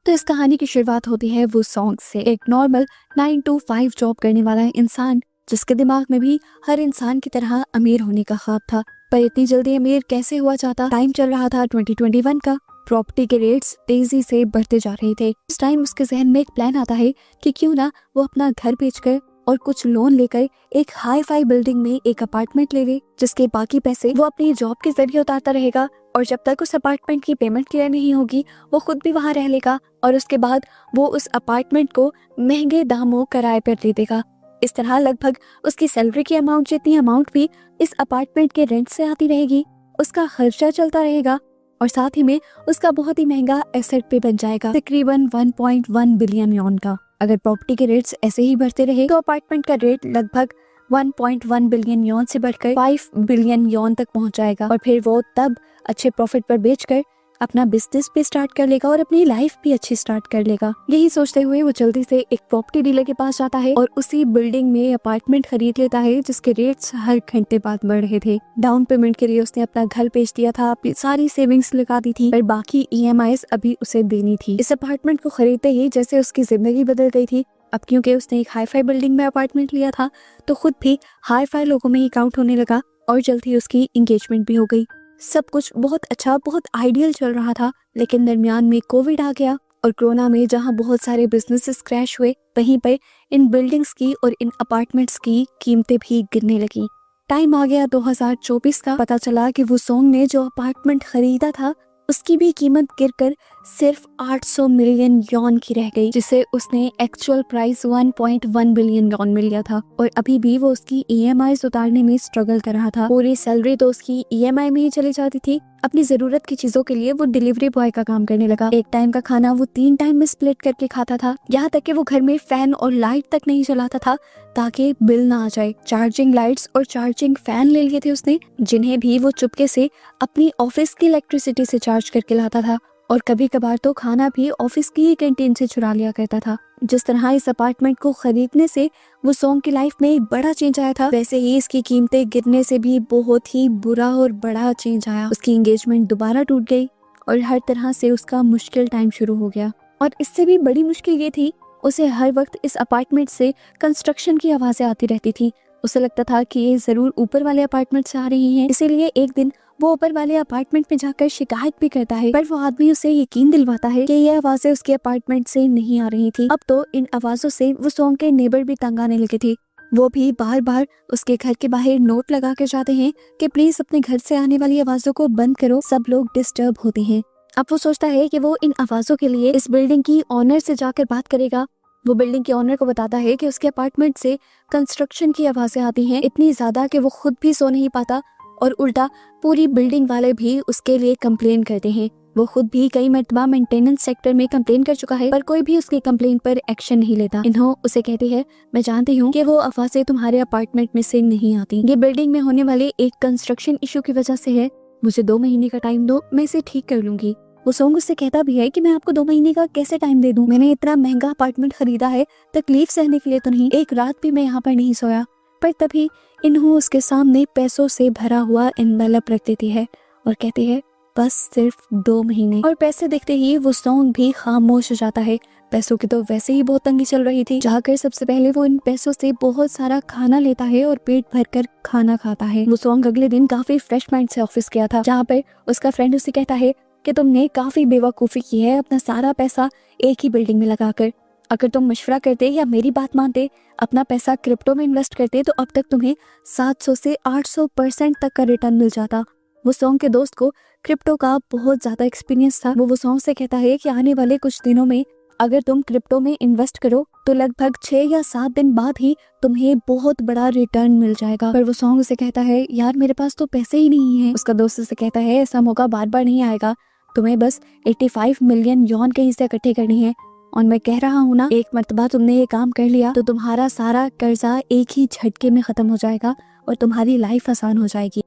तो इस कहानी की शुरुआत होती है वो सॉन्ग से। एक नॉर्मल 9 to 5 जॉब करने वाला इंसान जिसके दिमाग में भी हर इंसान की तरह अमीर होने का ख्वाब था, पर इतनी जल्दी अमीर कैसे हुआ चाहता। टाइम चल रहा था 2021 का। प्रॉपर्टी के रेट्स तेजी से बढ़ते जा रहे थे। इस टाइम उसके जहन में एक प्लान आता है कि क्यों ना वो अपना घर बेचकर और कुछ लोन लेकर एक हाई फाई बिल्डिंग में एक अपार्टमेंट ले ले, जिसके बाकी पैसे वो अपनी जॉब के जरिए उतारता रहेगा और जब तक उस अपार्टमेंट की पेमेंट क्लियर नहीं होगी वो खुद भी वहाँ रह लेगा और उसके बाद वो उस अपार्टमेंट को महंगे दामों किराए पर दे देगा। इस तरह लगभग उसकी सैलरी की अमाउंट जितनी अमाउंट भी इस अपार्टमेंट के रेंट से आती रहेगी, उसका खर्चा चलता रहेगा और साथ ही में उसका बहुत ही महंगा एसेट पे बन जाएगा, तकरीबन 1.1 बिलियन यॉन का। अगर प्रॉपर्टी के रेट्स ऐसे ही बढ़ते रहे तो अपार्टमेंट का रेट लगभग 1.1 बिलियन यॉन से बढ़कर 5 बिलियन यॉन तक पहुंच जाएगा और फिर वो तब अच्छे प्रॉफिट पर बेचकर अपना बिजनेस भी स्टार्ट कर लेगा और अपनी लाइफ भी अच्छी स्टार्ट कर लेगा। यही सोचते हुए वो जल्दी से एक प्रॉपर्टी डीलर के पास जाता है और उसी बिल्डिंग में अपार्टमेंट खरीद लेता है जिसके रेट्स हर घंटे बाद बढ़ रहे थे। डाउन पेमेंट के लिए उसने अपना घर बेच दिया था, अपनी सारी सेविंग्स लगा दी थी, पर बाकी EMIs अभी उसे देनी थी। इस अपार्टमेंट को खरीदते ही जैसे उसकी जिंदगी बदल गई थी। अब क्योंकि उसने एक हाई फाई बिल्डिंग में अपार्टमेंट लिया था तो खुद भी हाई फाई लोगों में ही काउंट होने लगा और जल्द ही उसकी एंगेजमेंट भी हो गई। सब कुछ बहुत अच्छा, बहुत आइडियल चल रहा था, लेकिन दरमियान में कोविड आ गया और कोरोना में जहां बहुत सारे बिजनेसेस क्रैश हुए, वहीं पर इन बिल्डिंग्स की और इन अपार्टमेंट्स की कीमतें भी गिरने लगी। टाइम आ गया 2024 का। पता चला कि वो सॉन्ग ने जो अपार्टमेंट खरीदा था उसकी भी कीमत गिरकर सिर्फ 800 मिलियन यॉन की रह गई, जिसे उसने एक्चुअल प्राइस 1.1 बिलियन यॉन में लिया था और अभी भी वो उसकी EMIs उतारने में स्ट्रगल कर रहा था। पूरी सैलरी तो उसकी EMI में ही चली जाती थी। अपनी जरूरत की चीजों के लिए वो डिलीवरी बॉय का काम करने लगा। एक टाइम का खाना वो 3 टाइम में स्प्लिट करके खाता था, यहाँ तक कि वो घर में फैन और लाइट तक नहीं चलाता था ताकि बिल ना आ जाए। चार्जिंग लाइट्स और चार्जिंग फैन ले लिए थे उसने, जिन्हें भी वो चुपके से अपनी ऑफिस की इलेक्ट्रिसिटी से चार्ज करके लाता था और कभी कभार तो खाना भी ऑफिस की ही कैंटीन से चुरा लिया करता था। जिस तरह इस अपार्टमेंट को खरीदने से वो सॉन्ग की लाइफ में एक बड़ा चेंज आया था, वैसे ही इसकी कीमतें गिरने से भी बहुत ही बुरा और बड़ा चेंज आया। उसकी एंगेजमेंट दोबारा टूट गई और हर तरह से उसका मुश्किल टाइम शुरू हो गया। और इससे भी बड़ी मुश्किल ये थी, उसे हर वक्त इस अपार्टमेंट से कंस्ट्रक्शन की आवाजें आती रहती थी। उसे लगता था कि ये जरूर ऊपर वाले अपार्टमेंट से आ रही हैं, इसीलिए एक दिन वो ऊपर वाले अपार्टमेंट में जाकर शिकायत भी करता है, पर वो आदमी उसे यकीन दिलवाता है कि ये आवाजें उसके अपार्टमेंट से नहीं आ रही थी। अब तो इन आवाजों से वो सॉन्ग के नेबर भी तंग आने लगे थे। वो भी बार बार उसके घर के बाहर नोट लगा कर जाते हैं कि प्लीज अपने घर से आने वाली आवाजों को बंद करो, सब लोग डिस्टर्ब होते हैं। अब वो सोचता है कि वो इन आवाजों के लिए इस बिल्डिंग की ऑनर से जाकर बात करेगा। वो बिल्डिंग के ऑनर को बताता है कि उसके अपार्टमेंट से कंस्ट्रक्शन की आवाजें आती हैं, इतनी ज्यादा कि वो खुद भी सो नहीं पाता और उल्टा पूरी बिल्डिंग वाले भी उसके लिए कंप्लेन करते हैं। वो खुद भी कई मर्तबा मेंटेनेंस सेक्टर में कंप्लेन कर चुका है, पर कोई भी उसकी कंप्लेन पर एक्शन नहीं लेता। इन्हों उसे कहती है, मैं जानती हूँ कि वो आवाजें तुम्हारे अपार्टमेंट में से नहीं आती, ये बिल्डिंग में होने वाले एक कंस्ट्रक्शन इशू की वजह से है, मुझे 2 महीने का टाइम दो, मैं इसे ठीक कर लूंगी। वो सॉन्ग उससे कहता भी है कि मैं आपको 2 महीने का कैसे टाइम दे दूं, मैंने इतना महंगा अपार्टमेंट खरीदा है तकलीफ सहने के लिए तो नहीं, एक रात भी मैं यहाँ पर नहीं सोया। पर तभी इन्हों उसके सामने पैसों से भरा हुआ एनवेलप रख देती है और कहती है बस सिर्फ 2 महीने। और पैसे देखते ही वो सॉन्ग भी खामोश हो जाता है। पैसों की तो वैसे ही बहुत तंगी चल रही थी। जाकर सबसे पहले वो इन पैसों से बहुत सारा खाना लेता है और पेट भरकर खाना खाता है। वो सॉन्ग अगले दिन काफी फ्रेश माइंड से ऑफिस गया था, जहाँ पर उसका फ्रेंड उसे कहता है कि तुमने काफी बेवकूफी की है अपना सारा पैसा एक ही बिल्डिंग में लगाकर। अगर तुम मशवरा करते या मेरी बात मानते, अपना पैसा क्रिप्टो में इन्वेस्ट करते तो अब तक तुम्हें 700 से 800% तक का रिटर्न मिल जाता। वो सॉन्ग के दोस्त को क्रिप्टो का बहुत ज्यादा एक्सपीरियंस था। वो सॉन्ग से कहता है कि आने वाले कुछ दिनों में अगर तुम क्रिप्टो में इन्वेस्ट करो तो लगभग 6 या 7 दिन बाद ही तुम्हें बहुत बड़ा रिटर्न मिल जाएगा। पर वो सॉन्ग उसे कहता है, यार मेरे पास तो पैसे ही नहीं है। उसका दोस्त उसे कहता है, ऐसा मौका बार बार नहीं आएगा, तुम्हें बस 85 मिलियन यॉन के हिस्से इकट्ठे करनी है और मैं कह रहा हूँ ना, एक मर्तबा तुमने ये काम कर लिया तो तुम्हारा सारा कर्जा एक ही झटके में खत्म हो जाएगा और तुम्हारी लाइफ आसान हो जाएगी।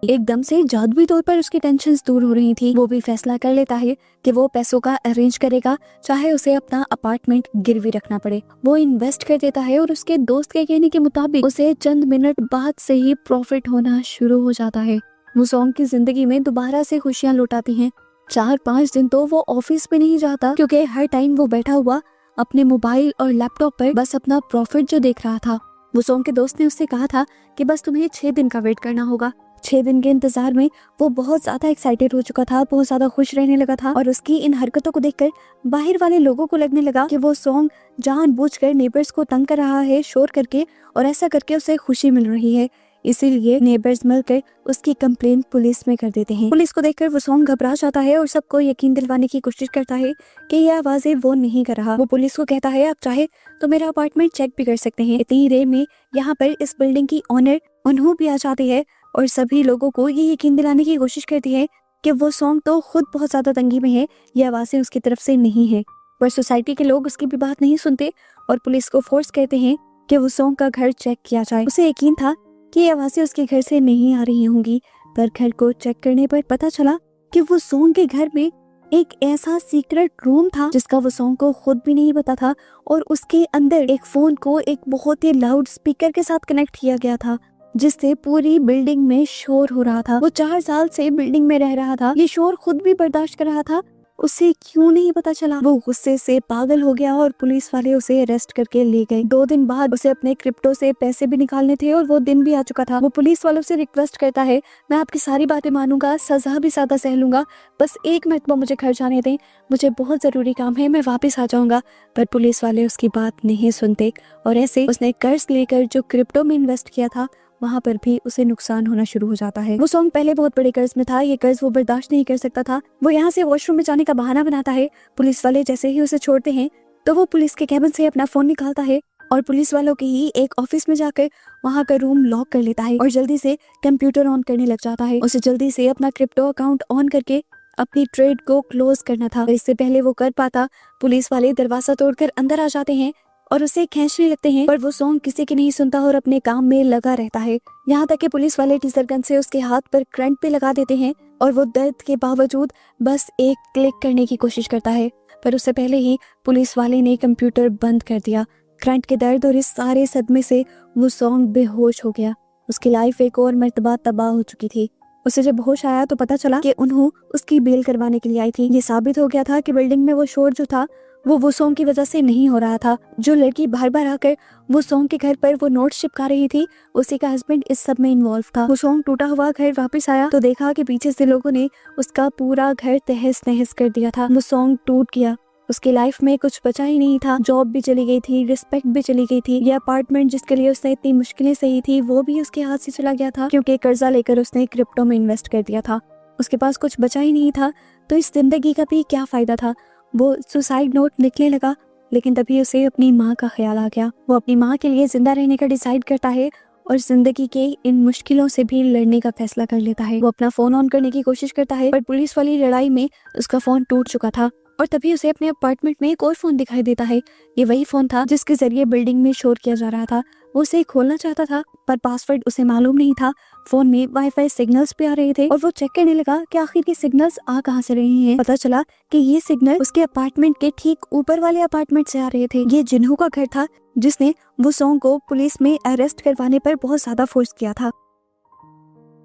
एकदम से जादुई तौर पर उसकी टेंशन्स दूर हो रही थी। वो भी फैसला कर लेता है कि वो पैसों का अरेंज करेगा, चाहे उसे अपना अपार्टमेंट गिरवी रखना पड़े। वो इन्वेस्ट कर देता है और उसके दोस्त के कहने के मुताबिक उसे चंद मिनट बाद से ही प्रॉफिट होना शुरू हो जाता है। वो सॉन्ग की जिंदगी में दोबारा से खुशियां लौटाती हैं। 4-5 दिन तो वो ऑफिस में नहीं जाता, क्योंकि हर टाइम वो बैठा हुआ अपने मोबाइल और लैपटॉप पर बस अपना प्रॉफिट जो देख रहा था। वो सॉन्ग के दोस्त ने उससे कहा था कि बस तुम्हें 6 दिन का वेट करना होगा। 6 दिन के इंतजार में वो बहुत ज्यादा एक्साइटेड हो चुका था, बहुत ज्यादा खुश रहने लगा था, और उसकी इन हरकतों को देखकर बाहर वाले लोगों को लगने लगा कि वो सॉन्ग जानबूझकर नेबर्स को तंग कर रहा है शोर करके, और ऐसा करके उसे खुशी मिल रही है। इसीलिए नेबर्स मिलकर उसकी कंप्लेंट पुलिस में कर देते हैं। पुलिस को देखकर वो सॉन्ग घबरा जाता है और सबको यकीन दिलवाने की कोशिश करता है कि ये आवाजें वो नहीं कर रहा। वो पुलिस को कहता है आप चाहे तो मेरा अपार्टमेंट चेक भी कर सकते हैं। इतनी देर में यहाँ पर इस बिल्डिंग की ऑनर अनहू भी आ जाती है और सभी लोगों को ये यकीन दिलाने की कोशिश करती है कि वो सॉन्ग तो खुद बहुत ज्यादा तंगी में है, ये आवाजें उसकी तरफ से नहीं है। पर सोसाइटी के लोग उसकी भी बात नहीं सुनते और पुलिस को फोर्स कहते हैं कि वो सॉन्ग का घर चेक किया जाए। उसे यकीन था कि ये आवाजें उसके घर से नहीं आ रही होंगी, पर घर को चेक करने पर पता चला कि वो सॉन्ग के घर में एक ऐसा सीक्रेट रूम था जिसका वो सॉन्ग को खुद भी नहीं पता था, और उसके अंदर एक फोन को एक बहुत ही लाउड स्पीकर के साथ कनेक्ट किया गया था, जिससे पूरी बिल्डिंग में शोर हो रहा था। वो 4 साल से बिल्डिंग में रह रहा था, ये शोर खुद भी बर्दाश्त कर रहा था, उसे क्यों नहीं पता चला। वो गुस्से से पागल हो गया और पुलिस वाले उसे अरेस्ट करके ले गए। 2 दिन बाद उसे अपने क्रिप्टो से पैसे भी निकालने थे और वो दिन भी आ चुका था। वो पुलिस वालों से रिक्वेस्ट करता है मैं आपकी सारी बातें मानूंगा, सजा भी ज्यादा सह लूंगा, बस एक मरतबा मुझे घर जाने दें, मुझे बहुत जरूरी काम है, मैं वापस आ जाऊंगा। पर पुलिस वाले उसकी बात नहीं सुनते और ऐसे उसने कर्ज लेकर जो क्रिप्टो में इन्वेस्ट किया था वहाँ पर भी उसे नुकसान होना शुरू हो जाता है। वो सॉन्ग पहले बहुत बड़े कर्ज में था, ये कर्ज वो बर्दाश्त नहीं कर सकता था। वो यहाँ से वॉशरूम में जाने का बहाना बनाता है। पुलिस वाले जैसे ही उसे छोड़ते हैं तो वो पुलिस के कैबिन से अपना फोन निकालता है और पुलिस वालों के ही एक ऑफिस में जाकर वहाँ का रूम लॉक कर लेता है और जल्दी से कंप्यूटर ऑन करने लग जाता है। उसे जल्दी से अपना क्रिप्टो अकाउंट ऑन करके अपनी ट्रेड को क्लोज करना था, इससे पहले वो कर पाता पुलिस वाले दरवाजा तोड़कर अंदर आ जाते हैं और उसे खींचने लगते हैं, पर वो सॉन्ग किसी की नहीं सुनता और अपने काम में लगा रहता है। यहाँ तक कि पुलिस वाले टीजर गन से उसके हाथ पर करंट पे लगा देते हैं और वो दर्द के बावजूद बस एक क्लिक करने की कोशिश करता है, पर उससे पहले ही पुलिस वाले ने कंप्यूटर बंद कर दिया। करंट के दर्द और इस सारे सदमे से वो सॉन्ग बेहोश हो गया। उसकी लाइफ एक और मर्तबा तबाह हो चुकी थी। उसे जब होश आया तो पता चला कि उन्होंने उसकी बेल करवाने के लिए आई थी। ये साबित हो गया था कि बिल्डिंग में वो शोर जो था वो सॉन्ग की वजह से नहीं हो रहा था। जो लड़की बार बार आकर वो सॉन्ग के घर पर वो नोट चिपका रही थी, उसी का हस्बैंड इस सब में इन्वॉल्व था। वो सॉन्ग टूटा हुआ घर वापस आया तो देखा कि पीछे से लोगों ने उसका पूरा घर तहस नहस कर दिया था। वो सॉन्ग टूट गया, उसकी लाइफ में कुछ बचा ही नहीं था। जॉब भी चली गई थी, रिस्पेक्ट भी चली गई थी। ये अपार्टमेंट जिसके लिए उसने इतनी मुश्किलें सही थी वो भी उसके हाथ से चला गया था, क्योंकि कर्जा लेकर उसने क्रिप्टो में इन्वेस्ट कर दिया था। उसके पास कुछ बचा ही नहीं था, तो इस जिंदगी का भी क्या फायदा था। वो सुसाइड नोट लिखने लगा, लेकिन तभी उसे अपनी माँ का ख्याल आ गया। वो अपनी माँ के लिए जिंदा रहने का डिसाइड करता है और जिंदगी के इन मुश्किलों से भी लड़ने का फैसला कर लेता है। वो अपना फोन ऑन करने की कोशिश करता है, पर पुलिस वाली लड़ाई में उसका फोन टूट चुका था और तभी उसे अपने अपार्टमेंट में एक और फोन दिखाई देता है। ये वही फोन था जिसके जरिए बिल्डिंग में शोर किया जा रहा था। वो उसे खोलना चाहता था, पर पासवर्ड उसे मालूम नहीं था। फोन में वाईफाई सिग्नल्स भी आ रहे थे और वो चेक करने लगा कि आखिर ये सिग्नल्स आ कहाँ से रहे हैं। पता चला कि ये सिग्नल उसके अपार्टमेंट के ठीक ऊपर वाले अपार्टमेंट से आ रहे थे। ये जिन्हू का घर था जिसने वो सॉन्ग को पुलिस में अरेस्ट करवाने पर बहुत ज्यादा फोर्स किया था।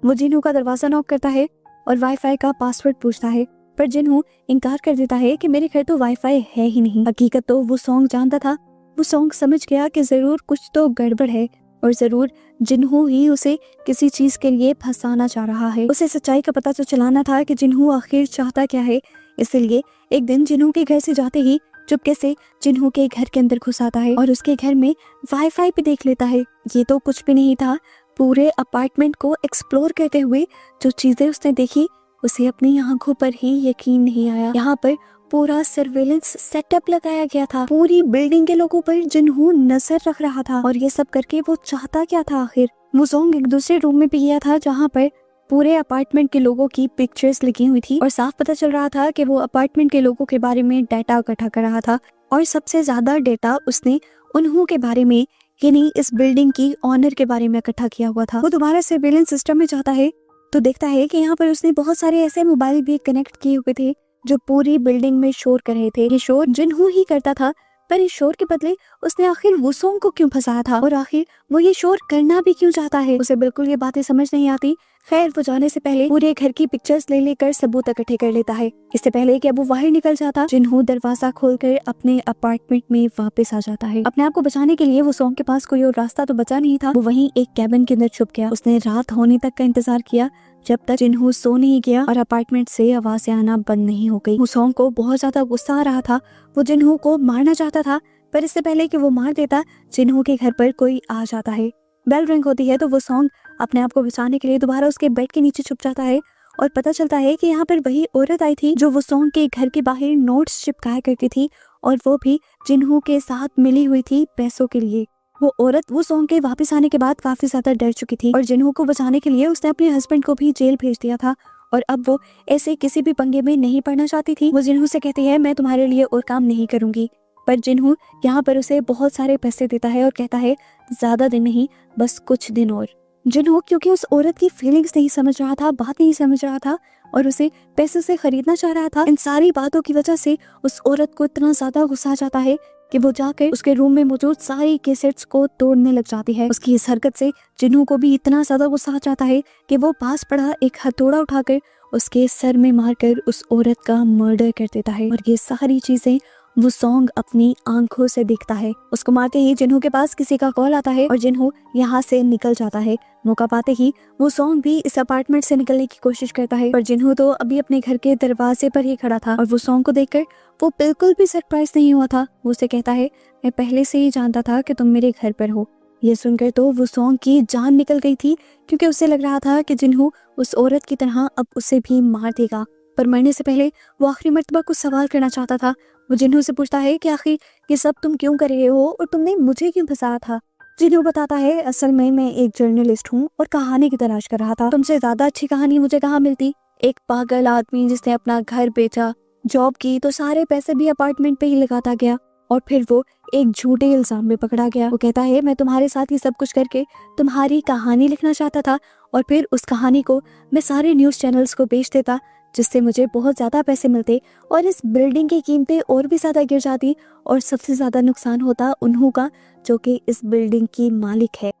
वो जिन्हू का दरवाजा नॉक करता है और वाईफाई का पासवर्ड पूछता है, पर जिन्हू इनकार कर देता है कि मेरे घर तो वाईफाई है ही नहीं। हकीकत तो वो सॉन्ग जानता था। वो सॉन्ग समझ गया कि जरूर कुछ तो गड़बड़ है और जरूर जिन्हू ही उसे किसी चीज के लिए फंसाना चाह रहा है। उसे सच्चाई का पता तो चलाना था कि जिन्हू आखिर चाहता क्या है। इसलिए एक दिन जिन्हू के घर से जाते ही चुपके से जिन्हू के घर के अंदर घुस आता है और उसके घर में वाईफाई भी देख लेता है। ये तो कुछ भी नहीं था। पूरे अपार्टमेंट को एक्सप्लोर करते हुए जो चीजें उसने देखी उसे अपनी आंखों पर ही यकीन नहीं आया। यहाँ पर पूरा सर्वेलेंस सेटअप लगाया गया था। पूरी बिल्डिंग के लोगों पर जिन्हू नजर रख रहा था और ये सब करके वो चाहता क्या था आखिर। वो सॉन्ग एक दूसरे रूम में भी गया था जहाँ पर पूरे अपार्टमेंट के लोगों की पिक्चर्स लगी हुई थी और साफ पता चल रहा था कि वो अपार्टमेंट के लोगों के बारे में डाटा इकट्ठा कर रहा था और सबसे ज्यादा डाटा उसने उन्हों के बारे में यानी इस बिल्डिंग की ऑनर के बारे में इकट्ठा किया हुआ था। वो दोबारा सर्वेलेंस सिस्टम में जाता है तो देखता है कि यहाँ पर उसने बहुत सारे ऐसे मोबाइल भी कनेक्ट किए हुए थे जो पूरी बिल्डिंग में शोर कर रहे थे। ये शोर जिन्हू ही करता था, पर इस शोर के बदले उसने आखिर वो सॉन्ग को क्यों फंसाया था और आखिर वो ये शोर करना भी क्यों चाहता है। उसे बिल्कुल ये बातें समझ नहीं आती। खैर वो जाने से पहले पूरे घर की पिक्चर्स ले लेकर सबूत इकट्ठे कर लेता है। इससे पहले कि अब वो बाहर निकल जाता, जिन्हों दरवाजा खोलकर अपने अपार्टमेंट में वापस आ जाता है। अपने आप को बचाने के लिए वो सॉन्ग के पास कोई और रास्ता तो बचा नहीं था। वो वहीं एक कैबिन के अंदर छुप गया। उसने रात होने तक का इंतजार किया जब तक जिन्हों सो नहीं गया और अपार्टमेंट से आवाजें आना बंद नहीं हो गई। वो सॉन्ग को बहुत ज्यादा गुस्सा आ रहा था। वो जिन्हों को मारना चाहता था, पर इससे पहले कि वो मार देता, जिन्हों के घर पर कोई आ जाता है। बेल रिंग होती है तो वो सॉन्ग अपने आप को बचाने के लिए दोबारा उसके बेड के नीचे छुप जाता है और पता चलता है कि यहाँ पर वही औरत आई थी जो वो सॉन्ग के घर के बाहर नोट्स चिपकाया करती थी और वो भी जिन्हों के साथ मिली हुई थी पैसों के लिए। वो औरत वो सॉन्ग के वापस आने के बाद काफी ज्यादा डर चुकी थी और जिन्हों को बचाने के लिए उसने अपने हस्बैंड को भी जेल भेज दिया था और अब वो ऐसे किसी भी पंगे में नहीं पड़ना चाहती थी। वो जिन्हों से कहती है मैं तुम्हारे लिए और काम नहीं करूंगी, पर जिन्हों यहाँ पर उसे बहुत सारे पैसे देता है और कहता है ज्यादा दिन नहीं, बस कुछ दिन और। जिन्हों क्योंकि उस औरत की फीलिंग्स नहीं समझ रहा था, बात नहीं समझ रहा था और उसे पैसे से खरीदना चाह रहा था। इन सारी बातों की वजह से उस औरत को इतना ज्यादा गुस्सा आ जाता है कि वो जाकर उसके रूम में मौजूद सारी कैसेट्स को तोड़ने लग जाती है। उसकी इस हरकत से जिन्हों को भी इतना ज्यादा गुस्सा आ जाता है कि वो पास पड़ा एक हथौड़ा उठाकर उसके सर में मारकर उस औरत का मर्डर कर देता है। और ये सारी चीजें वो सॉन्ग अपनी आंखों से देखता है। उसको मारते ही जिन्हों के पास किसी का कॉल आता है और जिन्हों यहाँ से निकल जाता है। मौका पाते ही वो सॉन्ग भी इस अपार्टमेंट से निकलने की कोशिश करता है, पर जिन्हों तो अभी अपने घर के दरवाजे पर ही खड़ा था और वो सॉन्ग को देखकर वो बिल्कुल भी सरप्राइज नहीं हुआ था। वो उसे कहता है मैं पहले से ही जानता था कि तुम मेरे घर पर हो। ये सुनकर तो वो सॉन्ग की जान निकल गई थी, क्योंकि उसे लग रहा था कि जिन्हों उस औरत की तरह अब उसे भी मार देगा। पर मरने से पहले वो आखिरी मर्तबा कुछ सवाल करना चाहता था। वो जिन्हों से पूछता है कि आखिर ये सब तुम क्यों कर रहे हो और तुमने मुझे क्यों फंसाया था। जिन्हों बताता है असल में मैं एक जर्नलिस्ट हूँ और कहानी की तलाश कर रहा था। तुमसे ज्यादा अच्छी कहानी मुझे कहाँ मिलती। एक पागल आदमी जिसने अपना घर बेचा, जॉब की तो सारे पैसे भी अपार्टमेंट पे ही लगाता गया और फिर वो एक झूठे इल्जाम में पकड़ा गया। वो कहता है मैं तुम्हारे साथ ये सब कुछ करके तुम्हारी कहानी लिखना चाहता था और फिर उस कहानी को मैं सारे न्यूज चैनल्स को बेच देता, जिससे मुझे बहुत ज्यादा पैसे मिलते और इस बिल्डिंग की कीमतें और भी ज्यादा गिर जाती और सबसे ज्यादा नुकसान होता उन्हों का, जो कि इस बिल्डिंग की मालिक है।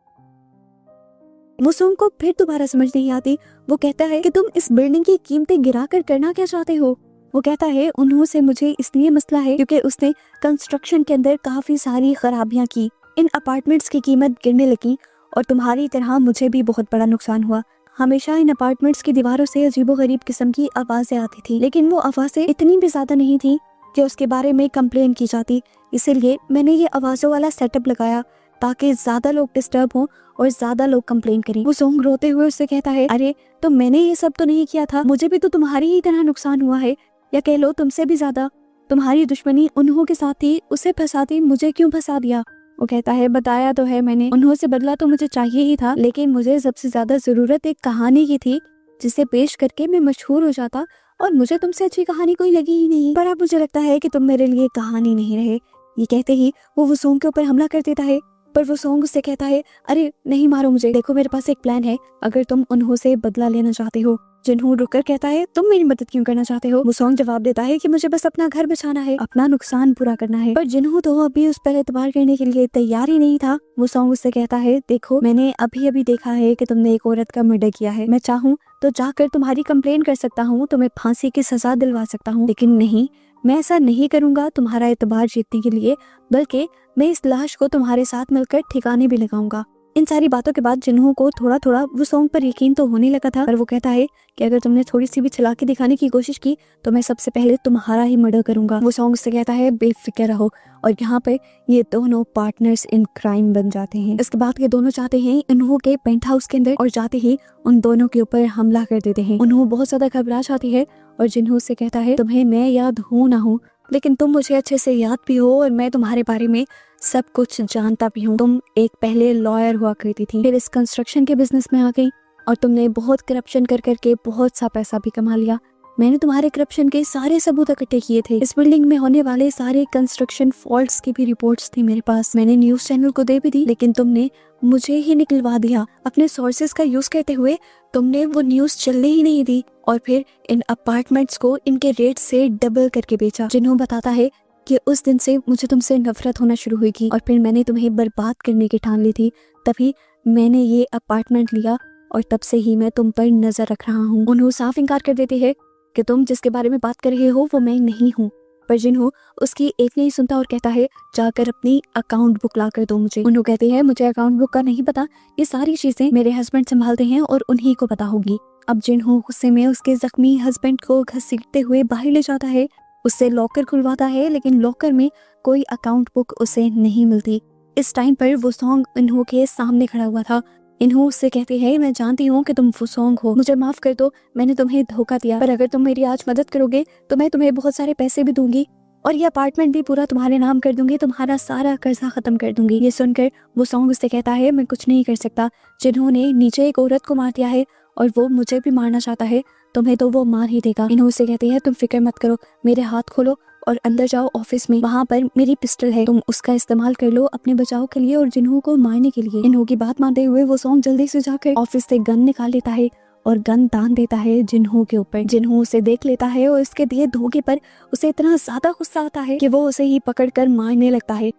मुसोंग को फिर दोबारा समझ नहीं आती। वो कहता है कि तुम इस बिल्डिंग की कीमतें गिरा कर करना क्या चाहते हो। वो कहता है उन्हों से मुझे इसलिए मसला है क्योंकि उसने कंस्ट्रक्शन के अंदर काफी सारी खराबियां की, इन अपार्टमेंट्स की कीमत गिरने लगी और तुम्हारी तरह मुझे भी बहुत बड़ा नुकसान हुआ। हमेशा इन अपार्टमेंट्स की दीवारों से अजीबोगरीब किस्म की आवाजें आती थी, लेकिन वो आवाजें इतनी भी ज्यादा नहीं थी कि उसके बारे में कंप्लेन की जाती। इसीलिए मैंने ये आवाजों वाला सेटअप लगाया ताकि ज्यादा लोग डिस्टर्ब हों और ज्यादा लोग कंप्लेन करें। वो सोंग रोते हुए उससे कहता है अरे तो मैंने ये सब तो नहीं किया था, मुझे भी तो तुम्हारी ही तरह नुकसान हुआ है, या कह लो तुमसे भी ज्यादा। तुम्हारी दुश्मनी उन्हों के साथ थी, उसे फंसाती मुझे क्यों फंसा दिया। वो कहता है बताया तो है मैंने, उन्हों से बदला तो मुझे चाहिए ही था, लेकिन मुझे सबसे ज्यादा जरूरत एक कहानी की थी जिसे पेश करके मैं मशहूर हो जाता, और मुझे तुमसे अच्छी कहानी कोई लगी ही नहीं। पर अब मुझे लगता है कि तुम मेरे लिए कहानी नहीं रहे। ये कहते ही वो वसूंग के ऊपर हमला कर देता है, पर वो सोंग उससे कहता है अरे नहीं मारो मुझे, देखो मेरे पास एक प्लान है अगर तुम उन्हों से बदला लेना चाहते हो। जिन्हों रुककर कहता है तुम मेरी मदद क्यों करना चाहते हो। वो सोंग जवाब देता है कि मुझे बस अपना घर बचाना है, अपना नुकसान पूरा करना है। पर जिन्हों तो अभी उस पर एतबार करने के लिए तैयार ही नहीं था। वो सोंग उससे कहता है देखो मैंने अभी अभी देखा है कि तुमने एक औरत का मर्डर किया है, मैं चाहूँ तो जाकर तुम्हारी कंप्लेन कर सकता हूँ, तुम्हें फांसी की सजा दिलवा सकता हूँ, लेकिन नहीं, मैं ऐसा नहीं करूंगा तुम्हारा एतबार जीतने के लिए, बल्कि मैं इस लाश को तुम्हारे साथ मिलकर ठिकाने भी लगाऊंगा। इन सारी बातों के बाद जिन्हों को थोड़ा थोड़ा वो सॉन्ग पर यकीन तो होने लगा था, पर वो कहता है कि अगर तुमने थोड़ी सी भी चालाकी दिखाने की कोशिश की तो मैं सबसे पहले तुम्हारा ही मर्डर करूंगा। वो सॉन्ग से कहता है बेफिक्र रहो, और यहाँ पे ये दोनों पार्टनर्स इन क्राइम बन जाते हैं। इसके बाद ये दोनों चाहते हैं इन्हों के पेंट हाउस के अंदर, और जाते ही उन दोनों के ऊपर हमला कर देते हैं। उन्हों बहुत ज्यादा घबरा जाती है और जिन्हों से कहता है तुम्हें मैं याद हूँ ना हूँ, लेकिन तुम मुझे अच्छे से याद भी हो और मैं तुम्हारे बारे में सब कुछ जानता भी हूँ। तुम एक पहले लॉयर हुआ करती थी, फिर इस कंस्ट्रक्शन के बिजनेस में आ गई और तुमने बहुत करप्शन कर करके बहुत सा पैसा भी कमा लिया। मैंने तुम्हारे करप्शन के सारे सबूत इकट्ठे किए थे। इस बिल्डिंग में होने वाले सारे कंस्ट्रक्शन फॉल्ट्स की भी रिपोर्ट्स थी मेरे पास, मैंने न्यूज चैनल को दे भी दी, लेकिन तुमने मुझे ही निकलवा दिया। अपने सोर्सेज का यूज करते हुए तुमने वो न्यूज चलने ही नहीं दी और फिर इन अपार्टमेंट्स को इनके रेट से डबल करके बेचा। जिन्हों बताता है कि उस दिन से मुझे तुमसे नफरत होना शुरू हुई थी और फिर मैंने तुम्हें बर्बाद करने की ठान ली थी। तभी मैंने ये अपार्टमेंट लिया और तब से ही मैं तुम पर नजर रख रहा हूँ। उन्हों साफ इनकार कर देती है कि तुम जिसके बारे में बात कर रहे हो वो मैं नहीं हूँ। पर जिन्हों उसकी एक नहीं सुनता और कहता है जाकर अपनी अकाउंट बुक ला कर दो मुझे। उन्हों कहती है मुझे अकाउंट बुक का नहीं पता, ये सारी चीजें मेरे हस्बैंड संभालते हैं और उन्हीं को पता होगी। अब जिन्हों गुस्से में उसके जख्मी हस्बैंड को घसीटते हुए बाहर ले जाता है, उससे लॉकर खुलवाता है, लेकिन लॉकर में कोई अकाउंट बुक उसे नहीं मिलती। इस टाइम पर वो सॉन्ग इन्हों के सामने खड़ा हुआ था। इन्हों उससे कहती है मैं जानती हूँ कि तुम वो सॉन्ग हो, मुझे माफ कर दो, मैंने तुम्हें धोखा दिया, पर अगर तुम मेरी आज मदद करोगे तो मैं तुम्हें बहुत सारे पैसे भी दूंगी और ये अपार्टमेंट भी पूरा तुम्हारे नाम कर दूंगी, तुम्हारा सारा कर्जा खत्म कर दूंगी। ये सुनकर वो सॉन्ग उससे कहता है मैं कुछ नहीं कर सकता, जिन्होंने नीचे एक औरत को मार दिया है और वो मुझे भी मारना चाहता है, तुम्हें तो वो मार ही देगा। इन्हों उससे कहती है तुम फिक्र मत करो, मेरे हाथ खोलो और अंदर जाओ ऑफिस में, वहाँ पर मेरी पिस्टल है, तुम उसका इस्तेमाल कर लो अपने बचाव के लिए और जिन्हों को मारने के लिए। इन्हों की बात मानते हुए वो सॉन्ग जल्दी से जाकर ऑफिस से गन निकाल लेता है और गन तान देता है जिन्हों के ऊपर। जिन्हों उसे देख लेता है और इसके दिए धोखे पर उसे इतना ज्यादा गुस्सा आता है कि वो उसे ही पकड़कर मारने लगता है।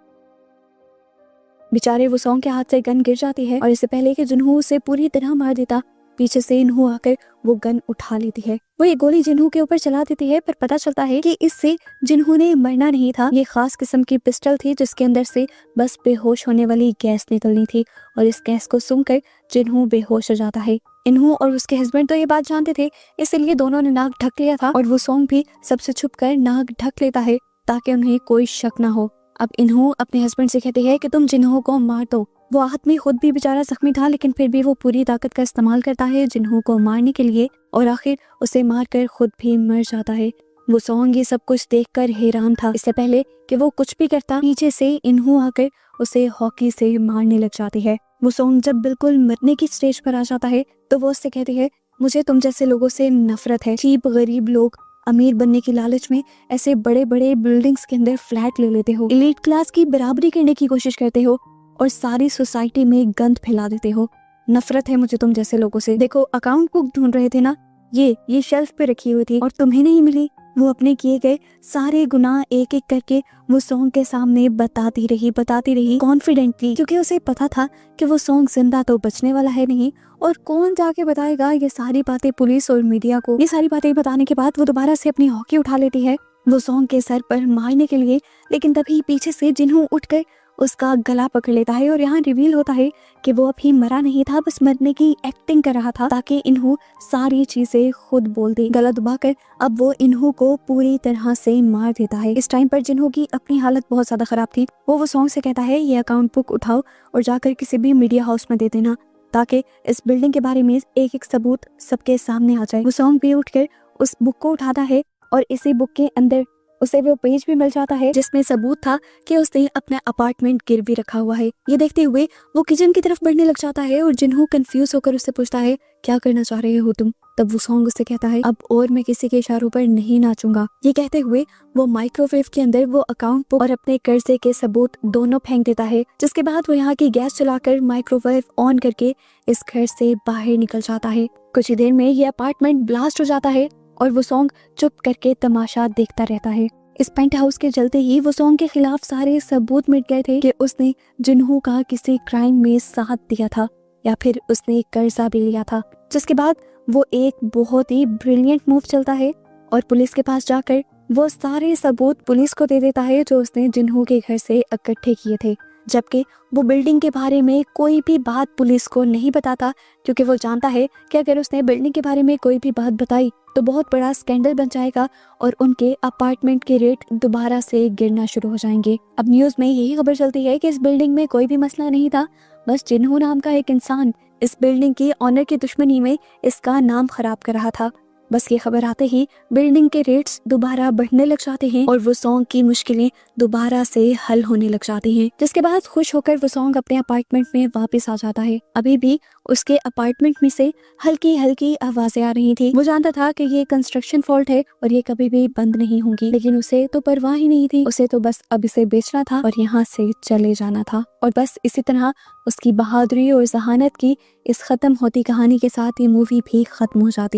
बेचारे वो सॉन्ग के हाथ से गन गिर जाती है और इससे पहले कि जिन्हों उसे पूरी तरह मार देता, पीछे से इन्हों आकर वो गन उठा लेती है। वो ये गोली जिन्हों के ऊपर चला देती है, पर पता चलता है कि इससे जिन्हों ने मरना नहीं था, ये खास किस्म की पिस्टल थी जिसके अंदर से बस बेहोश होने वाली गैस निकलनी थी और इस गैस को सुनकर जिन्हों बेहोश हो जाता है। इन्हों और उसके हस्बैंड तो ये बात जानते थे, इसलिए दोनों ने नाक ढक लिया था और वो सॉन्ग भी सबसे छुपकर नाक ढक लेता है ताकि उन्हें कोई शक ना हो। अब इन्हों अपने हस्बैंड से कहती है कि तुम जिन्हों को मार दो। वो आदमी खुद भी बेचारा जख्मी था, लेकिन फिर भी वो पूरी ताकत का इस्तेमाल करता है जिन्हों को मारने के लिए और आखिर उसे मारकर खुद भी मर जाता है। वो सॉन्ग ये सब कुछ देखकर हैरान था। इससे पहले कि वो कुछ भी करता, नीचे से इन्हों आकर उसे हॉकी से मारने लग जाती है। वो सॉन्ग जब बिल्कुल मरने की स्टेज पर आ जाता है तो वो उससे कहती है मुझे तुम जैसे लोगों से नफरत है। चीप गरीब लोग अमीर बनने की लालच में ऐसे बड़े बड़े बिल्डिंग्स के अंदर फ्लैट ले लेते हो, एलीट क्लास की बराबरी करने की कोशिश करते हो और सारी सोसाइटी में गंद फैला देते हो। नफरत है मुझे तुम जैसे लोगों से। देखो अकाउंट बुक ढूंढ रहे थे ना, ये शेल्फ पे रखी हुई थी और तुम्हें नहीं मिली। वो अपने किए गए सारे गुनाह एक एक करके वो सॉन्ग के सामने बताती रही कॉन्फिडेंटली, क्योंकि उसे पता था कि वो सॉन्ग जिंदा तो बचने वाला है नहीं और कौन जाके बताएगा ये सारी बातें पुलिस और मीडिया को। ये सारी बातें बताने के बाद वो दोबारा से अपनी हॉकी उठा लेती है वो सॉन्ग के सर पर मारने के लिए, लेकिन तभी पीछे से जिन्हों उठकर उसका गला पकड़ लेता है और यहाँ रिवील होता है कि वो अभी मरा नहीं था, बस मरने की एक्टिंग कर रहा था ताकि इन्हों सारी चीजें खुद बोल दे। गला दबाकर अब वो इन्हों को पूरी तरह से मार देता है। इस टाइम पर जिन्हों की अपनी हालत बहुत ज्यादा खराब थी, वो सॉन्ग से कहता है ये अकाउंट बुक उठाओ और जाकर किसी भी मीडिया हाउस में दे देना ताकि इस बिल्डिंग के बारे में एक एक सबूत सबके सामने आ जाए। वो सॉन्ग भी उठकर उस बुक को उठाता है और इसी बुक के अंदर उसे वो पेज भी मिल जाता है जिसमें सबूत था कि उसने अपना अपार्टमेंट गिरवी रखा हुआ है। ये देखते हुए वो किचन की तरफ बढ़ने लग जाता है और जिन्हों कंफ्यूज होकर उससे पूछता है क्या करना चाह रहे हो तुम। तब वो सॉन्ग उससे कहता है अब और मैं किसी के इशारों पर नहीं नाचूंगा। ये कहते हुए वो माइक्रोवेव के अंदर वो अकाउंट बुक और अपने कर्जे के सबूत दोनों फेंक देता है, जिसके बाद वो यहाँ की गैस चलाकर माइक्रोवेव ऑन करके इस घर से बाहर निकल जाता है। कुछ ही देर में ये अपार्टमेंट ब्लास्ट हो जाता है और वो सॉन्ग चुप करके तमाशा देखता रहता है। इस पेंट हाउस के चलते ही वो सॉन्ग के खिलाफ सारे सबूत मिट गए थे कि उसने जिन्हों का किसी क्राइम में साथ दिया था या फिर उसने कर्जा भी लिया था। जिसके बाद वो एक बहुत ही ब्रिलियंट मूव चलता है और पुलिस के पास जाकर वो सारे सबूत पुलिस को दे देता है जो उसने जिन्हों के घर से इकट्ठे किए थे, जबकि वो बिल्डिंग के बारे में कोई भी बात पुलिस को नहीं बताता, क्योंकि वो जानता है कि अगर उसने बिल्डिंग के बारे में कोई भी बात बताई तो बहुत बड़ा स्कैंडल बन जाएगा और उनके अपार्टमेंट के रेट दोबारा से गिरना शुरू हो जाएंगे। अब न्यूज में यही खबर चलती है कि इस बिल्डिंग में कोई भी मसला नहीं था, बस जिन्हों नाम का एक इंसान इस बिल्डिंग की ऑनर की दुश्मनी में इसका नाम खराब कर रहा था। बस ये खबर आते ही बिल्डिंग के रेट्स दोबारा बढ़ने लग जाते हैं और वो सॉन्ग की मुश्किलें दोबारा से हल होने लग जाती हैं, जिसके बाद खुश होकर वो सॉन्ग अपने अपार्टमेंट में वापस आ जाता है। अभी भी उसके अपार्टमेंट में से हल्की हल्की आवाजें आ रही थी। वो जानता था कि ये कंस्ट्रक्शन फॉल्ट है और ये कभी भी बंद नहीं होंगी, लेकिन उसे तो परवाह ही नहीं थी। उसे तो बस अब इसे बेचना था और यहाँ से चले जाना था। और बस इसी तरह उसकी बहादुरी और जहानत की इस खत्म होती कहानी के साथ ये मूवी भी खत्म हो जाती है।